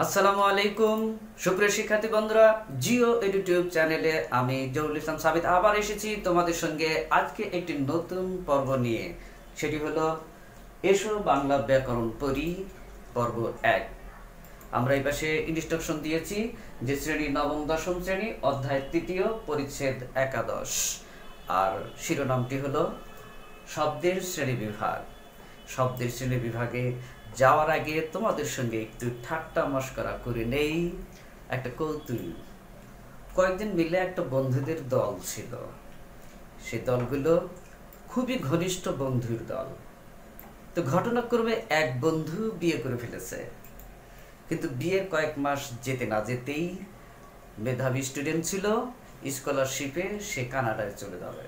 আসসালামু আলাইকুম সুপ্রিয় শিক্ষার্থী বন্ধুরা, জিও ইউটিউব চ্যানেলে আমি জহুরুল ইসলাম সাবিত আবার এসেছি তোমাদের সঙ্গে আজকে একটি নতুন পর্ব নিয়ে। সেটি হলো এসো বাংলা ব্যাকরণ পড়ি পর্ব 1। আমরা এই পাশে ইনস্ট্রাকশন দিয়েছি যে শ্রেণী নবম দশম শ্রেণী অধ্যায় 3 পরিচ্ছেদ 11 আর শিরোনামটি হলো শব্দের শ্রেণী বিভাগ। শব্দের শ্রেণী বিভাগে যাওয়ার আগে তোমাদের সঙ্গে একটু ঠাট্টা মশকরা করে নেই। একটা কৌতুক, কয়েকদিন মিলে একটা বন্ধুদের দল ছিল। সেই দলগুলো খুবই ঘনিষ্ঠ বন্ধুর দল। তো ঘটনাক্রমে এক বন্ধু বিয়ে করে ফেলেছে, কিন্তু বিয়ের কয়েক মাস যেতে না যেতেই মেধাবী স্টুডেন্ট ছিল, স্কলারশিপে সে কানাডায় চলে যাবে।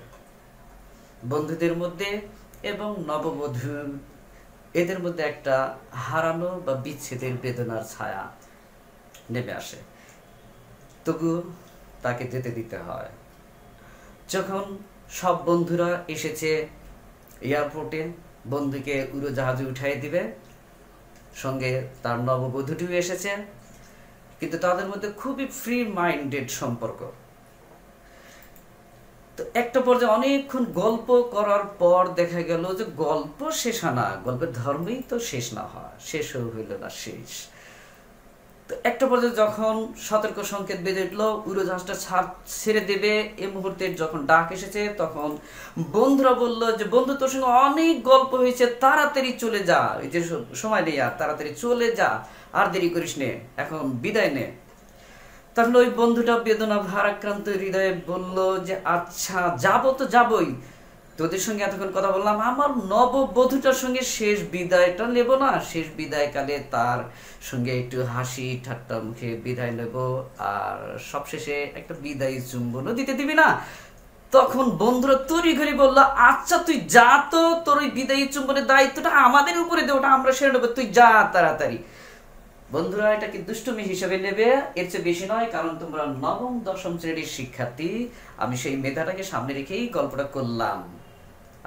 বন্ধুদের মধ্যে এবং নববধূ এদের মধ্যে একটা হারানো বা বিচ্ছেদের বেদনার ছায়া নেমে আসে, তবু তাকে যেতে দিতে হয়। যখন সব বন্ধুরা এসেছে এয়ারপোর্টে, বন্ধুকে উড়োজাহাজে উঠাই দিবে, সঙ্গে তার নববধূটিও এসেছে, কিন্তু তাদের মধ্যে খুবই ফ্রি মাইন্ডেড সম্পর্ক। তো একটা পর্যায়ে অনেকক্ষণ গল্প করার পর দেখা গেল যে গল্প শেষ না, গল্পের ধর্মেই তো শেষ না হয়, শেষ হইল না শেষ। তো একটা পর্যায়ে যখন সতর্ক সংকেত বেজে উঠলো, উড়োজাহাজটা ছেড়ে দেবে, এই মুহূর্তে যখন ডাক এসেছে, তখন বন্ধুরা বলল যে বন্ধু, তোর সঙ্গে অনেক গল্প হয়েছে, তাড়াতাড়ি চলে যা, এই যে সময় নেই আর, তাড়াতাড়ি চলে যা, আর দেরি করিস নে, এখন বিদায় নে। তাহলে ওই বন্ধুটা বেদনা ভারাক্রান্ত হৃদয়ে বলল যে আচ্ছা যাবো তো যাবই, তোদের সঙ্গে এতক্ষণ কথা বললাম, আমার নববধূটার সঙ্গে শেষ বিদায়টা নেব না? শেষ বিদায়কালে তার সঙ্গে একটু হাসি ঠাট্টা মুখে বিদায় নেব, আর সবশেষে একটা বিদায়ী চুম্বনও দিতে দিবি না? তখন বন্ধুরা তড়ি ঘড়ি বললো আচ্ছা তুই যা, তো তোর ওই বিদায়ী চুম্বনের দায়িত্বটা আমাদের উপরে দে, ওটা আমরা সেরে নেবো, তুই যা তাড়াতাড়ি। বন্ধুরা এটাকে দুষ্টুমি হিসেবে নেবে, এর চেয়ে বেশি নয়, কারণ তোমরা নবম দশম শ্রেণীর শিক্ষার্থী। আমি সেই মেধাটাকে সামনে রেখেই গল্পটা করলাম।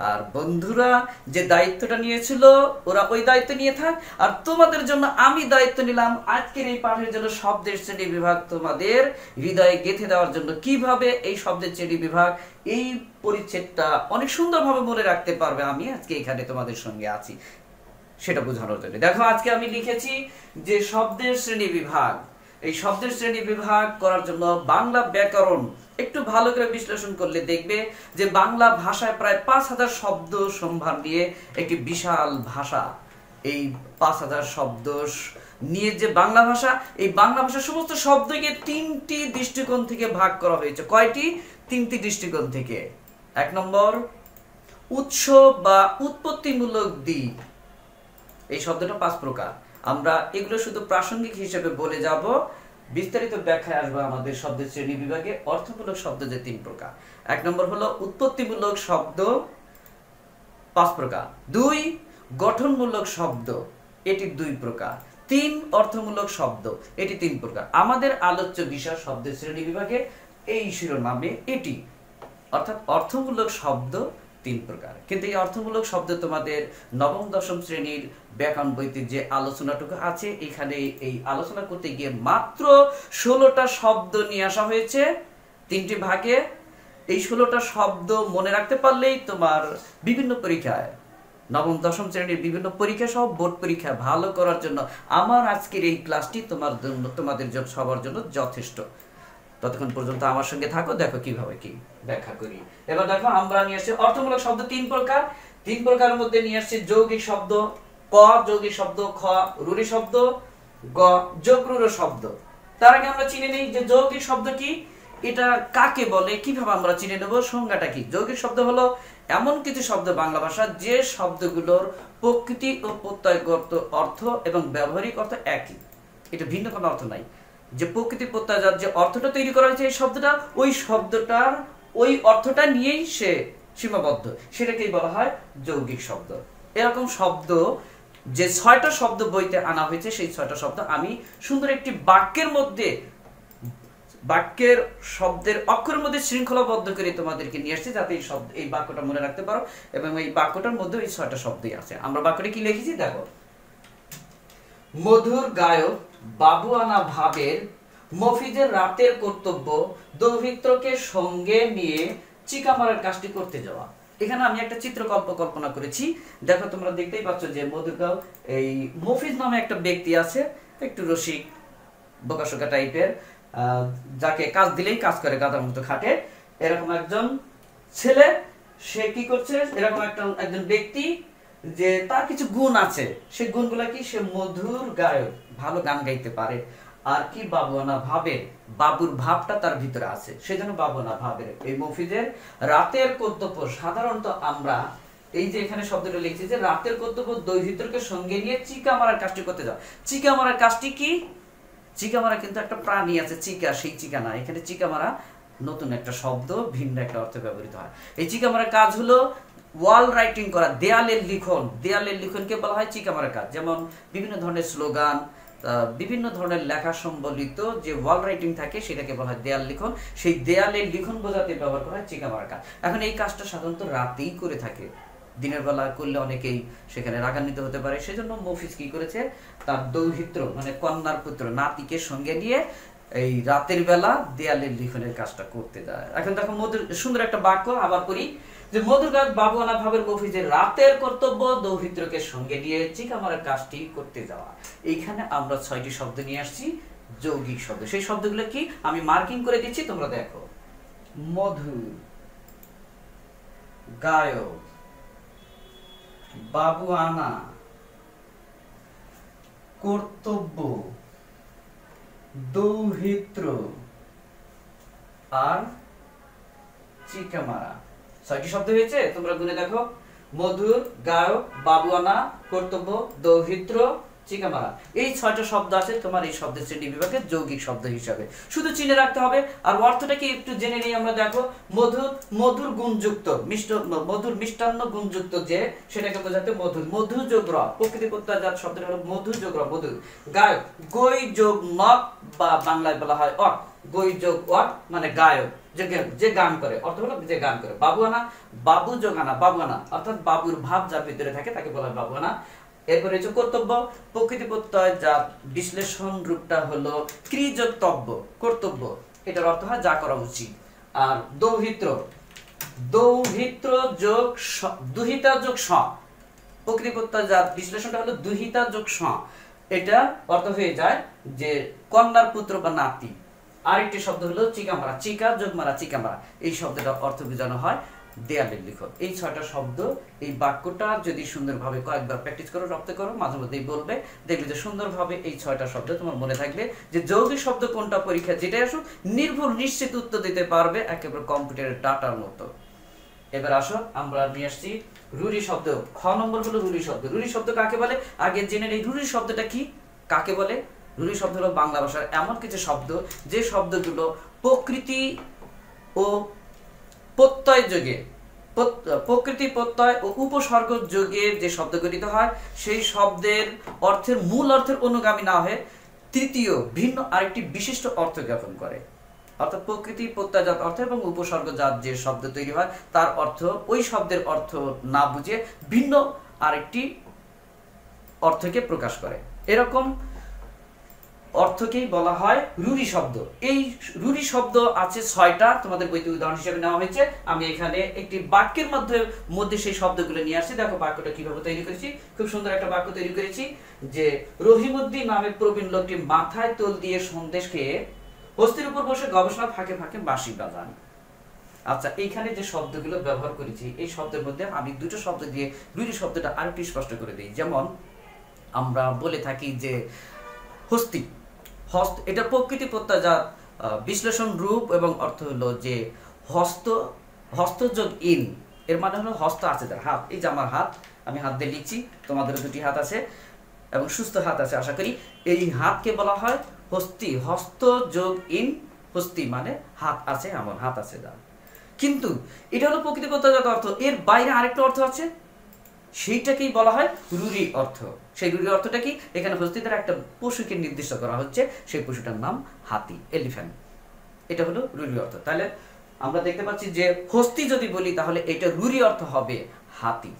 আর বন্ধুরা যে দায়িত্বটা নিয়েছিল, ওরা ওই দায়িত্ব নিয়ে থাক, আর তোমাদের জন্য আমি দায়িত্ব নিলাম আজকের এই পাঠের জন্য শব্দের শ্রেণী বিভাগ তোমাদের হৃদয়ে গেঁথে দেওয়ার জন্য। কিভাবে এই শব্দের শ্রেণী বিভাগ, এই পরিচ্ছেদটা অনেক সুন্দরভাবে মনে রাখতে পারবে, আমি আজকে এখানে তোমাদের সঙ্গে আছি সেটা বোঝানোর জন্য। দেখো আজকে আমি লিখেছি যে শব্দের শ্রেণী বিভাগ। এই শব্দের শ্রেণী বিভাগ করার জন্য বাংলা ব্যাকরণ একটু ভালো করে বিশ্লেষণ করলে দেখবে যে বাংলা ভাষায় প্রায় 5000 শব্দ সম্ভার নিয়ে একটি বিশাল ভাষা। এই 5000 শব্দ নিয়ে যে বাংলা ভাষা, এই বাংলা ভাষার সমস্ত শব্দকে 3টি দৃষ্টিকোণ থেকে ভাগ করা হয়েছে। কয়টি? 3টি দৃষ্টিকোণ থেকে। 1 নম্বর উৎস বা উৎপত্তিমূলক দিক। এই শব্দটা 5 প্রকার। আমরা এগুলো শুধু প্রাসঙ্গিক হিসেবে বলে যাব, বিস্তারিত ব্যাখ্যায় আসবে আমাদের শব্দের শ্রেণী বিভাগে। অর্থমূলক শব্দ যে 3 প্রকার। 1 নম্বর হলো উৎপত্তিমূলক শব্দ, 5 প্রকার। 2 গঠনমূলক শব্দ, এটি 2 প্রকার। 3 অর্থমূলক শব্দ, এটি 3 প্রকার। আমাদের আলোচ্য বিষয় শব্দের শ্রেণী বিভাগে এই শিরোনামে এটি, অর্থাৎ অর্থমূলক শব্দ 3 প্রকার। কিন্তু এই অর্থমূলক শব্দ তোমাদের নবম দশম শ্রেণীর ব্যাকরণ বইতে যে আলোচনাটুকু আছে, এখানে এই আলোচনা করতে গিয়ে মাত্র 16টা শব্দ নিয়ে আসা হয়েছে 3টি ভাগে। এই 16টা শব্দ মনে রাখতে পারলেই তোমার বিভিন্ন পরীক্ষায়, নবম দশম শ্রেণীর বিভিন্ন পরীক্ষা সহ বোর্ড পরীক্ষা ভালো করার জন্য আমার আজকের এই ক্লাসটি তোমাদের সবার জন্য যথেষ্ট। ততক্ষণ পর্যন্ত আমার সঙ্গে থাকো, দেখো কিভাবে কি ব্যাখ্যা করি। এবার দেখো আমরা নিয়ে আসছি অর্থমূলক শব্দ 3 প্রকার। 3 প্রকারের মধ্যে নিয়ে আসছি যৌগিক শব্দ, ক যৌগিক শব্দ, খ রুঢ়ি শব্দ, গ যোগরূঢ় শব্দ। তার আগে আমরা চিনে নেই যে যৌগিক শব্দ কি, এটা কাকে বলে, কিভাবে আমরা চিনে নেব, সংজ্ঞাটা কি। যৌগিক শব্দ হলো এমন কিছু শব্দ বাংলা ভাষা যে শব্দগুলোর প্রকৃতি ও প্রত্যয়গত অর্থ এবং ব্যবহারিক অর্থ একই, এটা ভিন্ন কোনো অর্থ নাই। যে প্রকৃতি প্রত্যয়জাত যে অর্থটা তৈরি করা হয়েছে এই শব্দটা, ওই শব্দটার ওই অর্থটা নিয়েই সে সীমাবদ্ধ, সেটাকেই বলা হয় যৌগিক শব্দ। এরকম শব্দ যে 6টা শব্দ বইতে আনা হয়েছে, সেই 6টা শব্দ আমি সুন্দর একটি বাক্যের মধ্যে, বাক্যের শব্দের অক্ষরের মধ্যে শৃঙ্খলাবদ্ধ করে তোমাদেরকে নিয়ে আসছি, যাতে এই বাক্যটা মনে রাখতে পারো। এবং এই বাক্যটার মধ্যে ওই 6টা শব্দই আছে। আমরা বাক্যটা কি লিখেছি দেখো। মধুর গায়ক বাবুয়ানা ভাবের মফিজের রাতের কর্তব্য দৌহিত্রকে সঙ্গে নিয়ে চিকা মারার কাজটি করতে যাওয়া। এখানে আমি একটা চিত্র কল্পনা করেছি, দেখো তোমরা দেখতেই পাচ্ছ যে মধুরগাঁও এই মফিজ নামে একটা ব্যক্তি আছে, একটু রসিক বোকাশোকা টাইপের, যাকে কাজ দিলেই কাজ করে, গাধার মতো খাটে, এরকম একজন ছেলে। সে কি করছে, এরকম একজন ব্যক্তি যে তার কিছু গুণ আছে, সেই গুণগুলা কি, সে মধুর গায়ক, ভালো গান গাইতে পারে, আর কি বাবুয়ানা ভাবের, বাবুর ভাবটা তার ভিতরে আছে, সেজন্য বাবুয়ানা ভাবের এই মফিজের রাতের কর্তব্য। সাধারণত আমরা এই যে এখানে শব্দটা লিখছি যে রাতের কর্তব্য দৌহিত্রকে সঙ্গে নিয়ে চিকা মারার কাজটি করতে যাও। চিকা মারার কাজটি কি? চিকা মারা কিন্তু একটা প্রাণী আছে চিকা, সেই চিকা না, এখানে চিকা মারা নতুন একটা শব্দ, ভিন্ন একটা অর্থে ব্যবহৃত হয়। এই চিকা মারার কাজ হলো ওয়াল রাইটিং করা, দেয়ালের লিখন। দেয়ালের লিখনকে বলা হয় চিকা মারার কাজ। যেমন বিভিন্ন ধরনের স্লোগান, বিভিন্ন ধরনের লেখা সম্বলিত যে ওয়াল রাইটিং থাকে সেটাকে বলা হয় দেয়াল লিখন। সেই দেয়ালের লিখন বোঝাতে ব্যবহার করা হয় চিকা মারার কাজ। এখন এই কাজটা সাধারণত রাতেই করে থাকে, দিনের বেলা করলে অনেকেই সেখানে রাগান্বিত হতে পারে। সেজন্য মফিজ কি করেছে, তার দৌহিত্র মানে কন্যার পুত্র নাতিকে সঙ্গে নিয়ে এই রাতের বেলা দেয়ালের লিখনের কাজটা করতে যায়। এখন দেখো মধুর সুন্দর একটা বাক্য আবার করি যে মধুরগাঁও বাবুয়ানা ভাবের মফিজের রাতের কর্তব্য দৌহিত্রকে সঙ্গে নিয়ে চিকা মারার কাজটি করতে যাওয়া। এইখানে আমরা 6টি শব্দ নিয়ে আসছি, যৌগিক শব্দ। সেই শব্দগুলো কি আমি মার্কিং করে দিচ্ছি, তোমরা দেখো। মধু, গায়ক, বাবুয়ানা, কর্তব্য, দৌহিত্র আর চিকা মারা। 6টি শব্দ হয়েছে, তোমরা গুনে দেখো। মধুর, গায়ক, বাবুয়ানা, কর্তব্য, দৌহিত্র, চিকা মারা। এই 6টা শব্দ আছে তোমার এই শব্দের শ্রেণী বিভাগে যৌগিক শব্দ হিসাবে, শুধু চিনে রাখতে হবে। আর অর্থটা কি একটু জেনে নিই আমরা। দেখো মধুর, মধুর গুণযুক্ত, মধুর মিষ্টান্ন গুণযুক্ত যে, সেটাকে বোঝাতে মধুর, মধু যোগ র, প্রকৃতি প্রত্যয়জাত শব্দটা হলো মধু যোগ র, মধুর। গায়ক, গই যোগ নক বা বাংলায় বলা হয় অট, গই যোগ অট মানে গায়ক, যে গান করে, অর্থ হলো যে গান করে। বাবুয়ানা, বাবু যোগ আনা, বাবুয়ানা অর্থাৎ বাবুর ভাব যার ভিতরে থাকে তাকে বলা হয় বাবুয়ানা। এরপরে হচ্ছে কর্তব্য, প্রকৃতি প্রত্যয় যার বিশ্লেষণ রূপটা হলো ক্রিযোগতব্য, কর্তব্য, এটার অর্থ হয় যা করা উচিত। আর দৌহিত্র, দৌহিত্র যোগ দুহিতা যোগ স, প্রকৃতি প্রত্যয় যার বিশ্লেষণটা হলো দুহিতা যোগ স, এটা অর্থ হয়ে যায় যে কন্যার পুত্র বা নাতি। আরেকটি শব্দ হলো চিকা মারা, চিকা যোগ মারা, চিকা মারা, এই শব্দটা অর্থ বোঝানো হয় দেয়ালের লিখন। এই 6টা শব্দ, এই বাক্যটা যদি সুন্দরভাবে কয়েকবার প্র্যাকটিস করো, রপ্ত করো, মাঝে মধ্যেই বলবে, দেখবে যে সুন্দরভাবে এই 6টা শব্দ তোমার মনে থাকবে। যে যৌগিক শব্দ কোনটা পরীক্ষা যেটাই আসুক নির্ভুল নিশ্চিত উত্তর দিতে পারবে, একেবারে কম্পিউটারের ডাটার মতো। এবার আসো আমরা নিয়ে আসছি রুরি শব্দ। খ নম্বর হলো রুরি শব্দ। রুরি শব্দ কাকে বলে আগে জেনে নেই। রুরি শব্দটা কি, কাকে বলে? রুরি শব্দ হলো বাংলা ভাষার এমন কিছু শব্দ যে শব্দগুলো প্রকৃতি ও প্রত্যয় যোগে, প্রকৃতি প্রত্যয় ও উপসর্গ যোগে যে শব্দ গঠিত হয়, সেই শব্দের অর্থের মূল অর্থের অনুগামী না হয়ে তৃতীয় ভিন্ন আরেকটি বিশিষ্ট অর্থ জ্ঞাপন করে। অর্থাৎ প্রকৃতি প্রত্যয়জাত অর্থ এবং উপসর্গজাত যে শব্দ তৈরি হয় তার অর্থ ওই শব্দের অর্থ না বুঝে ভিন্ন আরেকটি অর্থকে প্রকাশ করে, এরকম অর্থকেই বলা হয় রুরি শব্দ। এই রুরি শব্দ আছে 6টা, তোমাদের বইতে উদাহরণ হিসেবে নেওয়া হয়েছে। আমি এখানে একটি বাক্যের মধ্যে সেই শব্দগুলো নিয়ে আসছি। দেখো বাক্যটা কিভাবে তৈরি করেছি, খুব সুন্দর একটা বাক্য তৈরি করেছি যে রহিমউদ্দিন নামে প্রবীণ লোকটি মাথায় তোল দিয়ে সন্দেশ খেয়ে হস্তির উপর বসে গবেষণা ফাঁকে ফাঁকে বাঁশি বাজান। আচ্ছা, এইখানে যে শব্দগুলো ব্যবহার করেছি এই শব্দের মধ্যে আমি দুটো শব্দ দিয়ে রুরি শব্দটা আরেকটু স্পষ্ট করে দিই। যেমন আমরা বলে থাকি যে হস্তি, হস্ত, এটা প্রকৃতি প্রত্যয়জাত বিশ্লেষণ রূপ এবং অর্থ হলো যে হস্ত, হস্তযোগ ইন, এর মানে হলো হস্ত আছে যার, হাত। এই যে আমার হাত, আমি হাত দিয়ে লিখছি, তোমাদেরও 2টি হাত আছে এবং সুস্থ হাত আছে আশা করি। এই হাতকে বলা হয় হস্তি, হস্তযোগ ইন হস্তি মানে হাত আছে, এমন হাত আছে যার। কিন্তু এটা হলো প্রকৃতি প্রত্যয়জাত অর্থ, এর বাইরে আরেকটা অর্থ আছে, সেইটাকেই বলা হয় রুরি অর্থ। সেই রুরি অর্থটা কি, এখানে হস্তি দ্বারা একটা পশুকে নির্দিষ্ট করা হচ্ছে, সেই পশুটার নাম হাতি, এলিফ্যান্ট। এটা হলো রুরি অর্থ। তাহলে আমরা দেখতে পাচ্ছি যে হস্তি যদি বলি তাহলে এটা রুরি অর্থ হবে হাতি।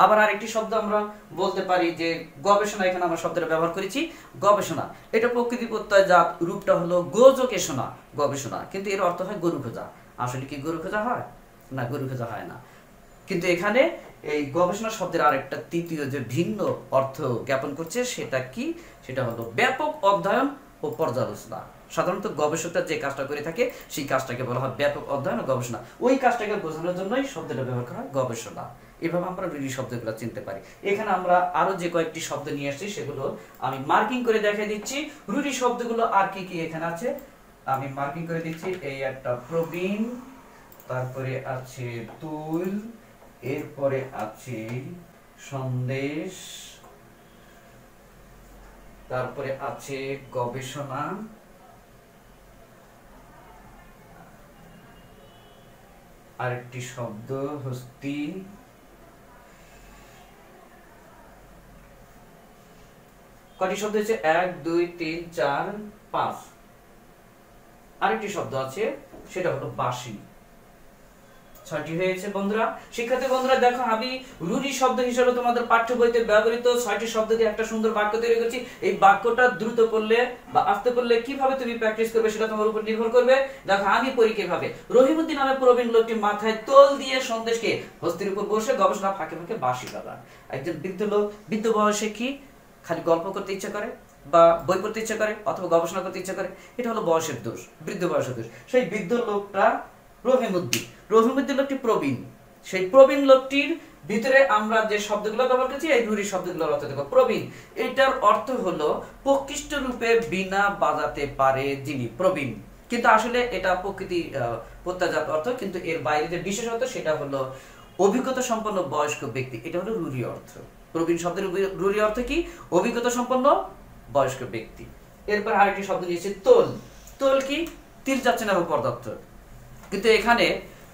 আবার আরেকটি শব্দ আমরা বলতে পারি যে গবেষণা, এখানে আমরা শব্দটা ব্যবহার করেছি গবেষণা। এটা প্রকৃতি প্রত্যয় জাত, রূপটা হলো গোযোগেষণা, গবেষণা, কিন্তু এর অর্থ হয় গরু খোঁজা। আসলে কি গরু খোঁজা হয়? না, গরু খোঁজা হয় না। কিন্তু এখানে এই গবেষণা শব্দের আরেকটা তৃতীয় যে ভিন্ন অর্থ জ্ঞাপন করছে, সেটা কি? সেটা হলো ব্যাপক অধ্যয়ন ও পর্যালোচনা। সাধারণত গবেষকরা যে কাজটা করে থাকে সেই কাজটাকে বলা হয় ব্যাপক অধ্যয়ন ও গবেষণা। ওই কাজটাকে বোঝানোর জন্যই শব্দটা ব্যবহার করা হয় গবেষণা। এভাবে আমরা রুঢ়ি শব্দগুলো চিনতে পারি। এখানে আমরা আরো যে কয়েকটি শব্দ নিয়ে আসছি সেগুলো আমি মার্কিং করে দেখিয়ে দিচ্ছি। রুঢ়ি শব্দগুলো আর কি কি এখানে আছে আমি মার্কিং করে দিচ্ছি। এই একটা প্রবীণ, তারপরে আছে তুল, এরপরে আছে সন্দেশ, তারপরে আছে গবেষণা, আরেকটি শব্দ হস্তি, কয়টি শব্দ হচ্ছে? 1 2 3 4 5। আরেকটি শব্দ আছে সেটা হলো বাঁশি। 6টি হয়েছে বন্ধুরা। শিক্ষার্থী বন্ধুরা দেখো, আমি রুঢ়ি শব্দ হিসেবে তোমাদের পাঠ্য বইতে ব্যবহৃত 6টি শব্দ দিয়ে একটা সুন্দর বাক্য তৈরি করেছি। এই বাক্যটা দ্রুত পড়লে বা আস্তে পড়লে কিভাবে তুমি প্র্যাকটিস করবে সেটা তোমার উপর নির্ভর করবে। দেখো আমি পড়ি কিভাবে। রহিমউদ্দিন নামে প্রবীণ লোকটি মাথায় তোল দিয়ে সন্দেশকে হস্তির উপর বসে গবেষণা ফাঁকে ফাঁকে বাঁশি বাজান। একজন বৃদ্ধ লোক, বৃদ্ধ বয়সে কি খালি গল্প করতে ইচ্ছা করে বা বই পড়তে ইচ্ছা করে অথবা গবেষণা করতে ইচ্ছা করে, এটা হলো বয়সের দোষ, বৃদ্ধ বয়সের দোষ। সেই বৃদ্ধ লোকটা রহিমউদ্দিন লোকটি প্রবীণ। সেই প্রবীণ লোকটির ভিতরে আমরা যে শব্দগুলো ব্যবহার করছি এই রুঢ়ি শব্দগুলোর অর্থ দেখো। প্রবীণ, এটার অর্থ হলো প্রকৃষ্ট রূপে বীণা বাজাতে পারে যিনি, প্রবীণ। কিন্তু আসলে এটা প্রকৃতি প্রত্যাজাত অর্থ, কিন্তু এর বাইরে যে বিশেষ অর্থ সেটা হলো অভিজ্ঞতা সম্পন্ন বয়স্ক ব্যক্তি। এটা হলো রুঢ়ি অর্থ। প্রবীণ শব্দের রুঢ়ি অর্থ কি? অভিজ্ঞতা সম্পন্ন বয়স্ক ব্যক্তি। এরপর আরেকটি শব্দ নিয়েছে তোল। তোল কি? তির্যক চিহ্ন পদার্থ, কিন্তু এখানে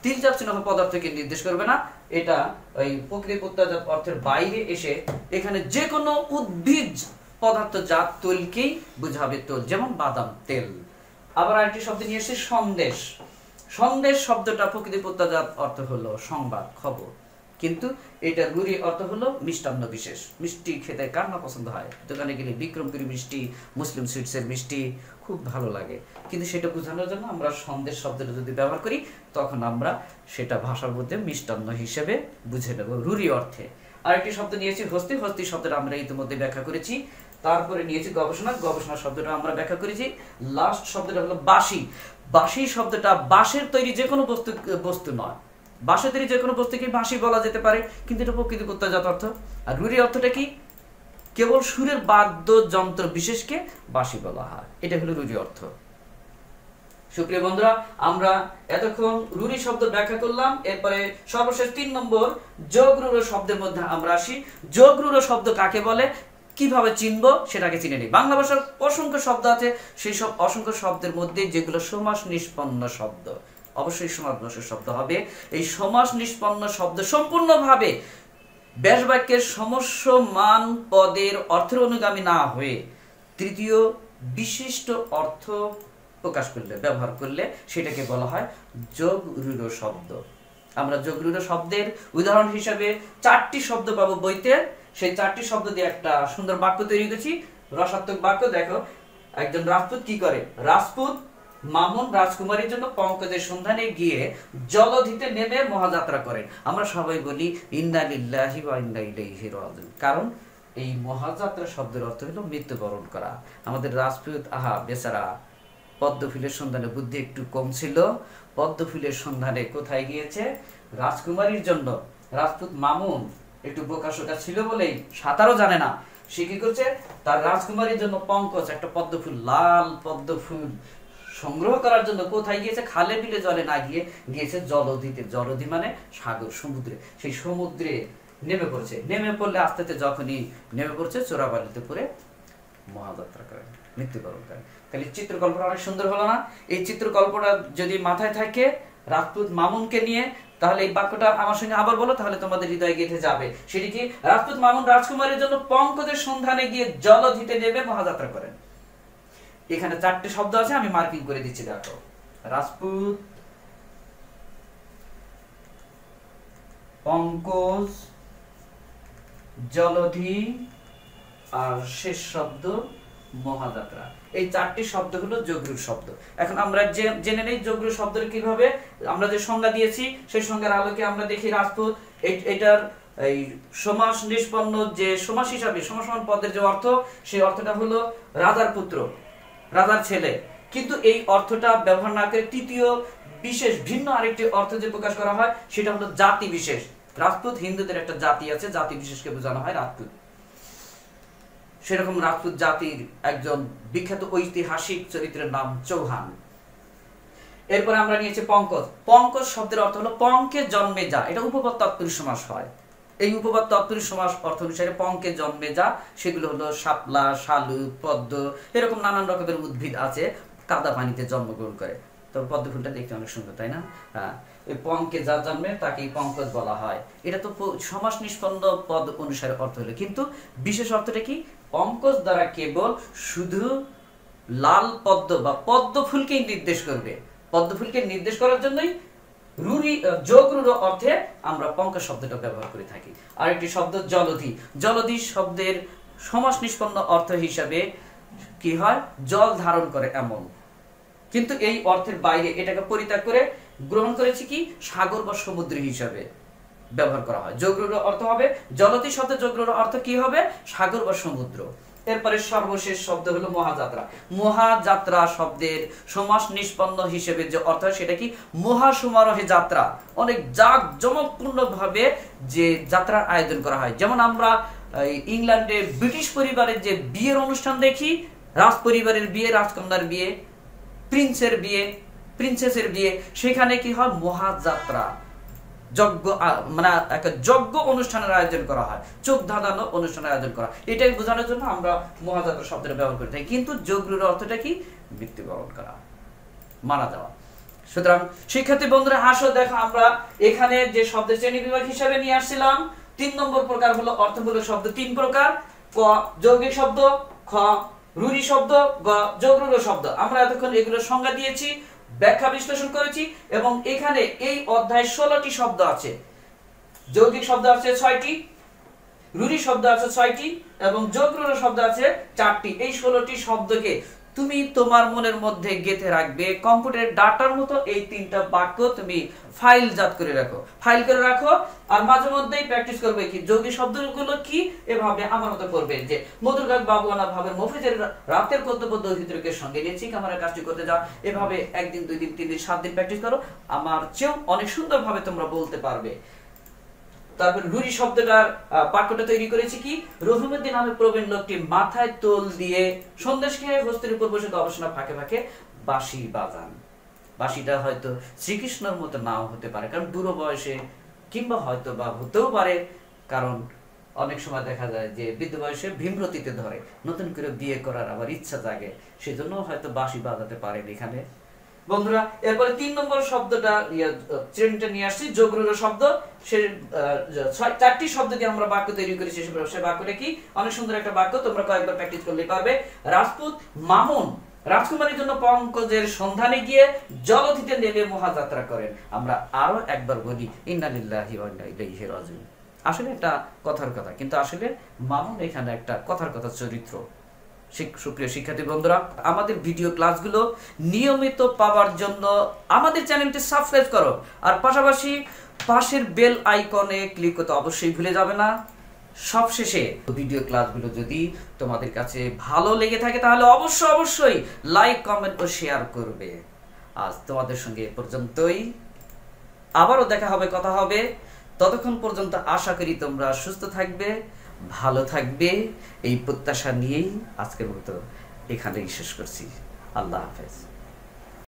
তির্যক চিহ্ন পদার্থকে নির্দেশ করবে না। এটা ওই প্রকৃতি প্রত্যাজাত অর্থের বাইরে এসে এখানে যে কোনো উদ্ভিজ পদার্থ জাত তোলকেই বুঝাবে তোল, যেমন বাদাম তেল। আবার আরেকটি শব্দ নিয়ে এসেছে সন্দেশ। সন্দেশ শব্দটা প্রকৃতি প্রত্যাজাত অর্থ হলো সংবাদ, খবর, কিন্তু এটা রুঢ়ি অর্থ হলো মিষ্টান্ন বিশেষ। মিষ্টি খেতে কার না পছন্দ হয়? দোকানে গেলে বিক্রমপুরী মিষ্টি, মুসলিম সুইটসের মিষ্টি খুব ভালো লাগে, কিন্তু সেটা বোঝানোর জন্য আমরা সন্দেশ শব্দটা যদি ব্যবহার করি তখন আমরা সেটা ভাষার মধ্যে মিষ্টান্ন হিসেবে বুঝে নেব রুঢ়ি অর্থে। আরেকটি শব্দ নিয়েছি হস্তি। হস্তি শব্দটা আমরা ইতিমধ্যে ব্যাখ্যা করেছি। তারপরে নিয়েছি গবেষণা। গবেষণা শব্দটা আমরা ব্যাখ্যা করেছি। লাস্ট শব্দটা হলো বাঁশি। বাঁশি শব্দটা বাঁশের তৈরি যে কোনো বস্তু নয়, বাঁশের তৈরি যে কোনো বস্তুকে বাঁশি বলা যেতে পারে, কিন্তু এটা প্রকৃতি প্রত্যাজাত অর্থ। আর রুঢ়ি অর্থটা কি? কেবল সুরের বাদ্যযন্ত্র বিশেষকে বাঁশি বলা হয়, এটা হলো রুঢ়ি অর্থ। সুপ্রিয় বন্ধুরা, আমরা এতক্ষণ রুঢ়ি শব্দ ব্যাখ্যা করলাম। এরপরে সর্বশেষ 3 নম্বর যোগ রূঢ় শব্দের মধ্যে আমরা আসি। যোগ রূঢ় শব্দ কাকে বলে, কিভাবে চিনবো সেটাকে চিনে নিই। বাংলা ভাষার অসংখ্য শব্দ আছে, সেই সব অসংখ্য শব্দের মধ্যে যেগুলো সমাস নিষ্পন্ন শব্দ, অবশ্যই সমাসবাচক শব্দ হবে। এই সমাস নিষ্পন্ন শব্দ সম্পূর্ণভাবে ব্যাস বাক্যের সমস্যমান পদের অর্থের অনুগামী না হয়ে তৃতীয় বিশিষ্ট অর্থ প্রকাশ করলে, ব্যবহার করলে সেটাকে বলা হয় যোগ রূঢ় শব্দ। আমরা যোগ রূঢ় শব্দের উদাহরণ হিসেবে 4টি শব্দ পাবো বইতে। সেই 4টি শব্দ দিয়ে একটা সুন্দর বাক্য তৈরি করেছি, রসাত্মক বাক্য। দেখো, একজন রাজপুত কি করে? রাজপুত মামুন রাজকুমারীর জন্য পঙ্কজের সন্ধানে গিয়ে জলধিতে নেমে মহাযাত্রা করেন। আমরা সবাই বলি ইন্না লিল্লাহি ওয়া ইন্না ইলাইহি রাজিউন, কারণ এই মহাযাত্রা শব্দের অর্থ হলো মৃত্যুবরণ করা। আমাদের রাজপুত বেচারা পদ্মফুলের সন্ধানে বুদ্ধি একটু কম ছিল, পদ্মফুলের সন্ধানে কোথায় গিয়েছে? রাজকুমারীর জন্য। রাজপুত মামুন একটু বোকাশোকা ছিল বলেই সাঁতারও জানে না, সে কি করছে? তার রাজকুমারীর জন্য পঙ্কজ, একটা পদ্মফুল, লাল পদ্মফুল সংগ্রহ করার জন্য কোথায় গিয়েছে? খালে বিলে জলে না গিয়ে গিয়েছে জলধিতে। জলধি মানে সাগর, সমুদ্রে। সেই সমুদ্রে নেমে পড়েছে। নেমে পড়লে আস্তে আস্তে যখনই নেমে পড়ছে চোরাবালিতে পড়ে মহাযাত্রা করেন, মৃত্যুবরণ করেন। তাহলে চিত্রকল্পটা অনেক সুন্দর হলো না? এই চিত্রকল্পটা যদি মাথায় থাকে রাজপুত মামুনকে নিয়ে, তাহলে এই বাক্যটা আমার সঙ্গে আবার বলো, তাহলে তোমাদের হৃদয়ে গেঁথে যাবে। সেটি কি? রাজপুত মামুন রাজকুমারীর জন্য পঙ্কজের সন্ধানে গিয়ে জলধিতে নেমে মহাযাত্রা করেন। এখানে 4টে শব্দ আছে, আমি মার্কিং করে দিচ্ছি। দেখো, রাজপুত, পঙ্কজ, জলধি, আর শেষ শব্দ মহাযাত্রা। এই 4টি শব্দ হলো যোগরূঢ় শব্দ। এখন আমরা জেনে নেই যোগরূঢ় শব্দের কিভাবে, আমরা যে সংজ্ঞা দিয়েছি সেই সংজ্ঞার আলোকে আমরা দেখি রাজপুত এটার এই সমাস নিষ্পন্ন যে সমাস হিসাবে সমাসমান পদের যে অর্থ, সেই অর্থটা হলো রাজার পুত্র, রাজার ছেলে। কিন্তু এই অর্থটা ব্যবহার না করে তৃতীয় বিশেষ ভিন্ন আরেকটি অর্থ যে প্রকাশ করা হয় সেটা হলো জাতি বিশেষ। রাজপুত হিন্দুদের একটা জাতি আছে, জাতি বিশেষকে বোঝানো হয় রাজপুত। সেরকম রাজপুত জাতির একজন বিখ্যাত ঐতিহাসিক চরিত্রের নাম চৌহান। এরপরে আমরা নিয়েছি পঙ্কজ। পঙ্কজ শব্দের অর্থ হলো পঙ্কে জন্মে যা, এটা উপপদ তৎপুরুষ সমাস হয়। এই উপপদ তৎপুরুষ সমাস অর্থ অনুসারে পঙ্কে জন্মে যা সেগুলো হলো শাপলা, শালুক, পদ্ম, এরকম নানান রকমের উদ্ভিদ আছে কাদা পানিতে জন্মগ্রহণ করে। তবে পদ্ম ফুলটা দেখতে অনেক সুন্দর, তাই না? হ্যাঁ, এই পঙ্কে যা জন্মে তাকেই পঙ্কজ বলা হয়। এটা তো সমাস নিষ্পন্ন পদ অনুসারে অর্থ হলো, কিন্তু বিশেষ অর্থটা কি? পঙ্কজ দ্বারা কেবল শুধু লাল পদ্ম বা পদ্ম ফুলকেই নির্দেশ করবে। পদ্ম ফুলকে নির্দেশ করার জন্যই যোগরূঢ় অর্থে আমরা পঙ্কজ শব্দটা ব্যবহার করে থাকি। আরেকটি শব্দ জলধি। জলধি শব্দের সমাস নিষ্পন্ন অর্থ হিসাবে কি হয়? জল ধারণ করে এমন। কিন্তু এই অর্থের বাইরে এটাকে পরিত্যাগ করে গ্রহণ করেছি কি? সাগর বা সমুদ্র হিসাবে ব্যবহার করা হয়। যোগরূঢ় অর্থ হবে, জলধি শব্দের যোগরূঢ় অর্থ কি হবে? সাগর বা সমুদ্র। এরপরে সর্বশেষ শব্দ হলো মহাযাত্রা। মহাযাত্রা শব্দের সমাস নিষ্পন্ন হিসেবে যে অর্থ হয় সেটা কি? মহাসমারোহে যাত্রা। অনেক জাঁকজমকপূর্ণ ভাবে যে যাত্রার আয়োজন করা হয়। যেমন আমরা ইংল্যান্ডে ব্রিটিশ পরিবারের যে বিয়ের অনুষ্ঠান দেখি, রাজ পরিবারের বিয়ে, রাজকন্যার বিয়ে, প্রিন্সের বিয়ে, প্রিন্সেসের বিয়ে, সেখানে কি হয়? মহাযাত্রা, যজ্ঞ, মানে একটা যজ্ঞ অনুষ্ঠানের আয়োজন করা হয়, চোখ ধাঁধানো অনুষ্ঠানের আয়োজন করা। এটাই বোঝানোর জন্য আমরা মহাযাত্রা শব্দটা ব্যবহার করে থাকি। কিন্তু যোগরূঢ় অর্থটা কি? মৃত্যুবরণ করা, মারা যাওয়া। সুতরাং শিক্ষার্থী বন্ধুরা, আসো দেখো আমরা এখানে যে শব্দের শ্রেণী বিভাগ হিসাবে নিয়ে আসছিলাম। 3 নম্বর প্রকার হলো অর্থমূলক শব্দ। 3 প্রকার: ক যৌগিক শব্দ, খ রূঢ়ি শব্দ, গ যোগরূঢ় শব্দ। আমরা এতক্ষণ এগুলোর সংজ্ঞা দিয়েছি, ব্যাখ্যা বিশ্লেষণ করেছি, এবং এখানে এই অধ্যায়ে 16টি শব্দ আছে। যৌগিক শব্দ আছে 6টি, রূঢ়ি শব্দ আছে 6টি, এবং যোগরূঢ় শব্দ আছে 4টি। এই 16টি শব্দকে তুমি তোমার মনের মধ্যে গেঁথে রাখবে। কম্পিউটারের ডাটার মতো এই 3টা বাক্য তুমি ফাইলজাত করে রাখো, ফাইল করে রাখো। আর মাঝে মধ্যেই প্র্যাকটিস করবে কি যৌগিক শব্দগুলো কি, এভাবে আমার মতো করবে যে মধুরগাগ বাবুয়ানা ভাবের মফিজের রাতের কর্তব্য দৈহিত্রকের সঙ্গে নিয়ে ঠিক আমার কাজটি করতে যাও। এভাবে 1 দিন 2 দিন 3 দিন 7 দিন প্র্যাকটিস করো, আমার চেয়েও অনেক সুন্দরভাবে তোমরা বলতে পারবে। তারপর রূঢ়ি শব্দটার বাক্যটা তৈরি করেছি কি? রহিমউদ্দিন নামে প্রবীণ লোকটি মাথায় তোল দিয়ে সন্দেশ খেয়ে হস্তির উপর বসে গবেষণা ফাঁকে ফাঁকে বাঁশি বাজান। বাঁশিটা হয়তো শ্রীকৃষ্ণের মতো নাও হতে পারে, কারণ বুড়ো বয়সে, কিংবা হয়তো বা হতেও পারে, কারণ অনেক সময় দেখা যায় যে বৃদ্ধ বয়সে ভীমরতিতে ধরে, নতুন করে বিয়ে করার আবার ইচ্ছা জাগে, সেজন্য হয়তো বাঁশি বাজাতে পারেন এখানে বন্ধুরা। এরপরে 3 নম্বর শব্দটা শ্রেণীটা নিয়ে আসছি, যোগরূঢ় শব্দ। সে 4টি শব্দ দিয়ে আমরা বাক্য তৈরি করেছি। সে বাক্যটা কি? অনেক সুন্দর একটা বাক্য, তোমরা কয়েকবার প্র্যাকটিস করলে পারবে। রাজপুত মামুন রাজকুমারীর জন্য পঙ্কজের সন্ধানে গিয়ে জলধিতে নেমে মহাযাত্রা করেন। আমরা আরো একবার বলি, ইন্না লিল্লাহি ওয়া ইন্না ইলাইহি রাজিউন। আসলে একটা কথার কথা, কিন্তু আসলে মামুন এখানে একটা কথার কথা চরিত্র। সুপ্রিয় শিক্ষার্থী বন্ধুরা, আমাদের ভিডিও ক্লাসগুলো নিয়মিত পাওয়ার জন্য আমাদের চ্যানেলটি সাবস্ক্রাইব করো, আর পাশাপাশি পাশের বেল আইকনে ক্লিক করতে অবশ্যই ভুলে যাবে না। সবশেষে ভিডিও ক্লাসগুলো যদি তোমাদের কাছে ভালো লেগে থাকে তাহলে অবশ্যই লাইক, কমেন্ট ও শেয়ার করবে। আজ তোমাদের সঙ্গে এ পর্যন্তই, আবারও দেখা হবে, কথা হবে। ততক্ষণ পর্যন্ত আশা করি তোমরা সুস্থ থাকবে, ভালো থাকবে। এই প্রত্যাশা নিয়েই আজকের মতো এখানেই শেষ করছি। আল্লাহ হাফেজ।